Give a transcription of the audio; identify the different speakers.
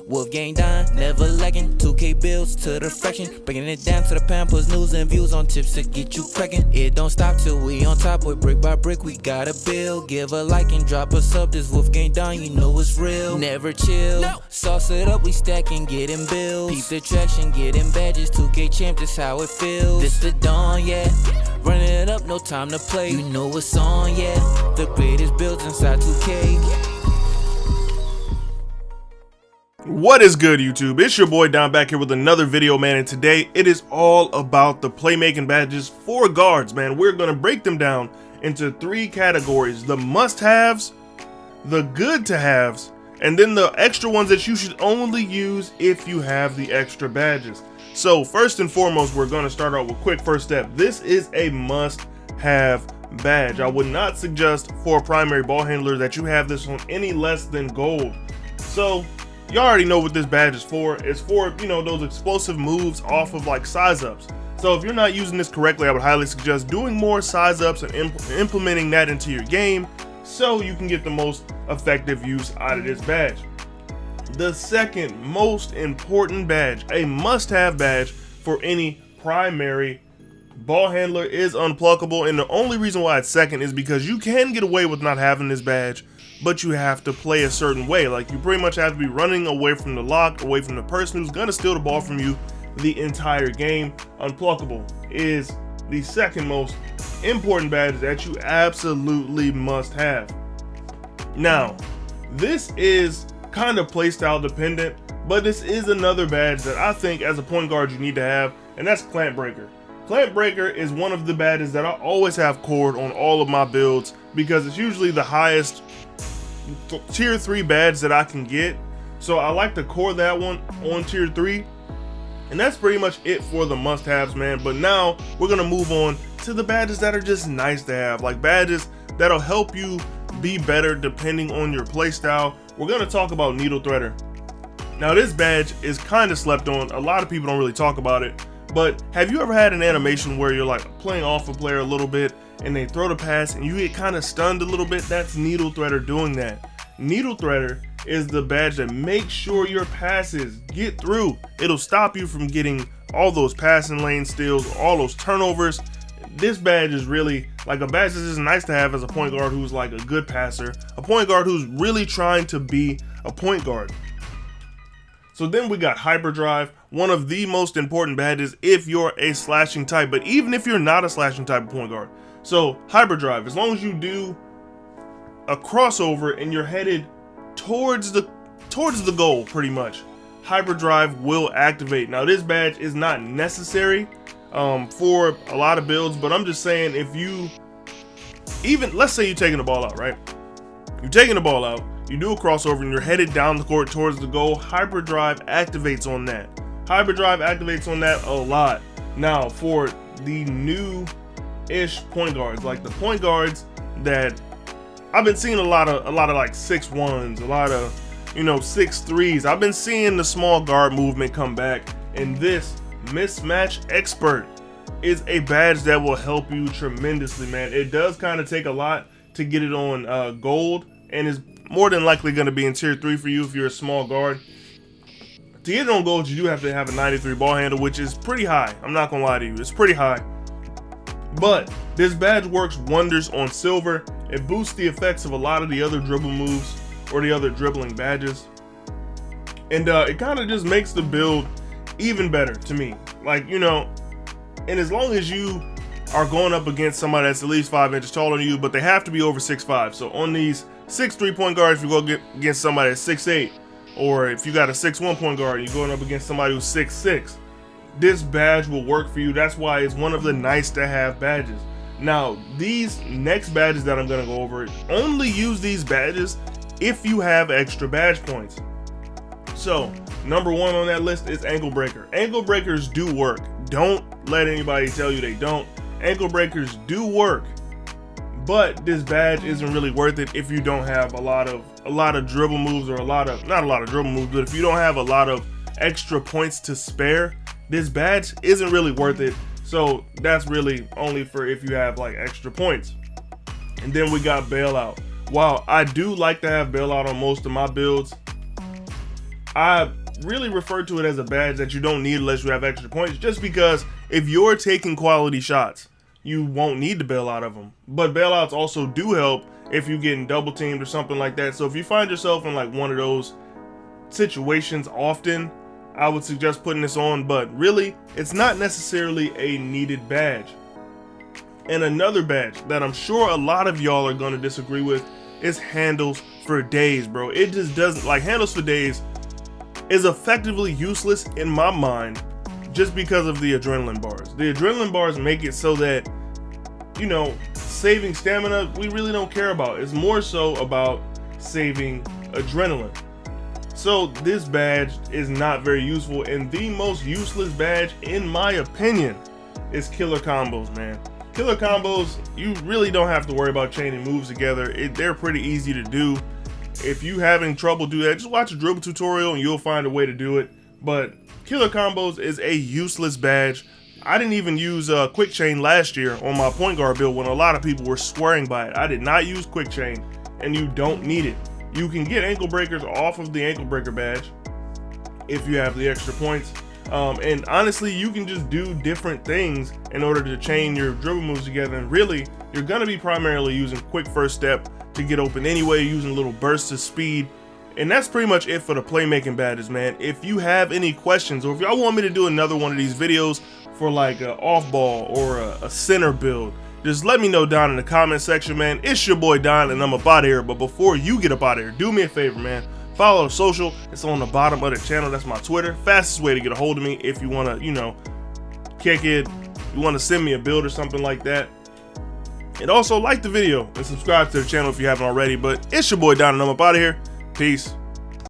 Speaker 1: WolfGxngDon, never lagging. 2K bills to the fraction, breaking it down to the pound, puts news and views on tips to get you cracking. It don't stop till we on top, boy, brick by brick we gotta build. Give a like and drop a sub, this WolfGxngDon, you know it's real. Never chill, sauce it up, we stacking, getting bills. Peep the traction, getting badges, 2K champ, this how it feels. This the dawn, yeah, running it up, no time to play. You know what's on, yeah, the greatest builds inside 2K.
Speaker 2: What is good, YouTube? It's your boy Don back here with another video, man, and today it is all about the playmaking badges for guards, man. We're gonna break them down into three categories: the must-haves, the good-to-haves, and then the extra ones that you should only use if you have the extra badges. So first and foremost, we're gonna start out with quick first step. This is a must-have badge. I would not suggest for a primary ball handler that you have this on any less than gold. So you already know what this badge is for. It's for, you know, those explosive moves off of like size ups. So if you're not using this correctly, I would highly suggest doing more size ups and implementing that into your game so you can get the most effective use out of this badge. The second most important badge, a must-have badge for any primary ball handler, is unpluckable. And the only reason why it's second is because you can get away with not having this badge, but you have to play a certain way. Like, you pretty much have to be running away from the lock, away from the person who's gonna steal the ball from you the entire game. Unpluckable is the second most important badge that you absolutely must have. Now, this is kind of playstyle dependent, but this is another badge that I think as a point guard you need to have, and that's Clamp Breaker. Clamp Breaker is one of the badges that I always have cored on all of my builds because it's usually the highest tier 3 badge that I can get. So I like to core that one on tier 3. And that's pretty much it for the must-haves, man. But now we're gonna move on to the badges that are just nice to have, like badges that'll help you be better depending on your playstyle. We're gonna talk about Needle Threader. Now this badge is kind of slept on. A lot of people don't really talk about it. But have you ever had an animation where you're like playing off a player a little bit and they throw the pass and you get kind of stunned a little bit? That's Needle Threader doing that. Needle Threader is the badge that makes sure your passes get through. It'll stop you from getting all those passing lane steals, all those turnovers. This badge is really like a badge that is nice to have as a point guard who's like a good passer, a point guard who's really trying to be a point guard. So then we got Hyperdrive, one of the most important badges if you're a slashing type, but even if you're not a slashing type of point guard. So Hyperdrive, as long as you do a crossover and you're headed towards the goal pretty much, Hyperdrive will activate. Now this badge is not necessary for a lot of builds, but I'm just saying, if you even, let's say you're taking the ball out, right? You're taking the ball out, you do a crossover and you're headed down the court towards the goal, Hyperdrive activates on that. Hyperdrive activates on that a lot. Now for the new-ish point guards, like the point guards that I've been seeing a lot of like 6'1s, a lot of, you know, 6'3s. I've been seeing the small guard movement come back, and this Mismatch Expert is a badge that will help you tremendously, man. It does kind of take a lot to get it on gold, and is more than likely going to be in tier 3 for you if you're a small guard. To get it on gold, you do have to have a 93 ball handle, which is pretty high. I'm not gonna lie to you, it's pretty high. But this badge works wonders on silver. It boosts the effects of a lot of the other dribble moves or the other dribbling badges, and it kind of just makes the build even better to me. Like, you know, and as long as you are going up against somebody that's at least 5 inches taller than you, but they have to be over 6'5". So on these 6'3" point guards, if you go against somebody that's 6'8", or if you got a 6'1" point guard and you're going up against somebody who's 6'6", this badge will work for you. That's why it's one of the nice to have badges. Now, these next badges that I'm gonna go over, only use these badges if you have extra badge points. So, number 1 on that list is Ankle Breaker. Ankle breakers do work. Don't let anybody tell you they don't. Ankle breakers do work, but this badge isn't really worth it if you don't have a lot of dribble moves, or not a lot of dribble moves, but if you don't have a lot of extra points to spare, this badge isn't really worth it. So that's really only for if you have like extra points. And then we got Bailout. While I do like to have Bailout on most of my builds, I really refer to it as a badge that you don't need unless you have extra points, just because if you're taking quality shots, you won't need to bail out of them. But bailouts also do help if you're getting double teamed or something like that. So if you find yourself in like one of those situations often, I would suggest putting this on, but really it's not necessarily a needed badge. And another badge that I'm sure a lot of y'all are going to disagree with is handles for days, bro. It just doesn't, like, handles for days is effectively useless in my mind just because of the adrenaline bars. The adrenaline bars make it so that, you know, saving stamina we really don't care about. It's more so about saving adrenaline. So this badge is not very useful, and the most useless badge in my opinion is killer combos, man. Killer combos, you really don't have to worry about chaining moves together. They're pretty easy to do. If you having trouble do that, just watch a dribble tutorial and you'll find a way to do it. But killer combos is a useless badge. I didn't even use quick chain last year on my point guard build when a lot of people were swearing by it. I did not use quick chain, and you don't need it. You can get ankle breakers off of the ankle breaker badge if you have the extra points. And honestly, you can just do different things in order to chain your dribble moves together. And really, you're going to be primarily using quick first step to get open anyway, using little bursts of speed. And that's pretty much it for the playmaking badges, man. If you have any questions, or if y'all want me to do another one of these videos for like an off ball or a center build, just let me know down in the comment section, man. It's your boy Don, and I'm up out of here. But before you get up out of here, do me a favor, man. Follow social. It's on the bottom of the channel. That's my Twitter. Fastest way to get a hold of me if you want to, you know, kick it. You want to send me a build or something like that. And also like the video and subscribe to the channel if you haven't already. But it's your boy Don, and I'm up out of here. Peace.